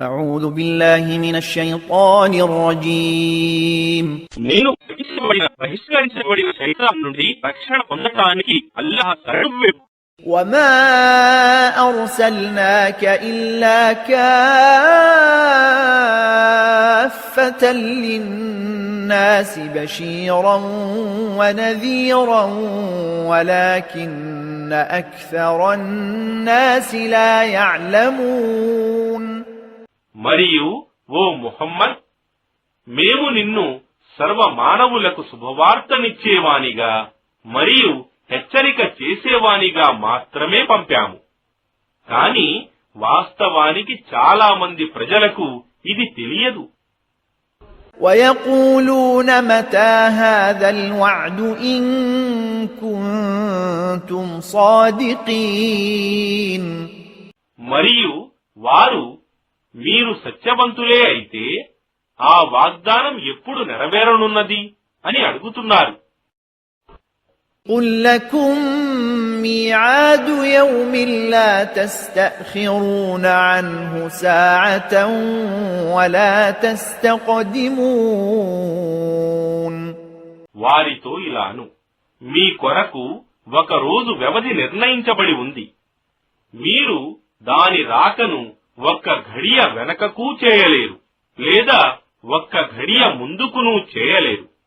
أعوذ بالله من الشيطان الرجيم నేను బహిష్కరించబడిన శైతాన్ నుండి రక్షణ పొందటానికి అల్లాహ్ శరణు. وما أرسلناك إلا كافة للناس بشيرا ونذيرا ولكن أكثر الناس لا يعلمون. మరియు ఓ ముహమ్మద్, మేము నిన్ను సర్వ మానవులకు శుభవార్తనిచ్చేవానిగా మరియు హెచ్చరిక చేసేవానిగా మాత్రమే పంపాము. కాని వాస్తవానికి చాలా మంది ప్రజలకు ఇది తెలియదు. وَيَقُولُونَ مَتَى هَذَا الْوَعْدُ إِن كُنتُمْ صَادِقِينَ. మరియు వారు, మీరు సత్యవంతులే అయితే ఆ వాగ్దానం ఎప్పుడు నెరవేరనున్నది అని అడుగుతున్నారు. قُل لَّكُم مِّيعَادُ يَوْمٍ لَّا تَسْتَأْخِرُونَ عَنْهُ سَاعَةً وَلَا تَسْتَقْدِمُونَ. వారితో ఇలాను, మీ కొరకు ఒక రోజు వ్యవధి నిర్ణయించబడి ఉంది. మీరు దాని రాకను ఒక్క ఘడియ వెనకకు చేయలేరు లేదా ఒక్క ఘడియ ముందుకును చేయలేరు.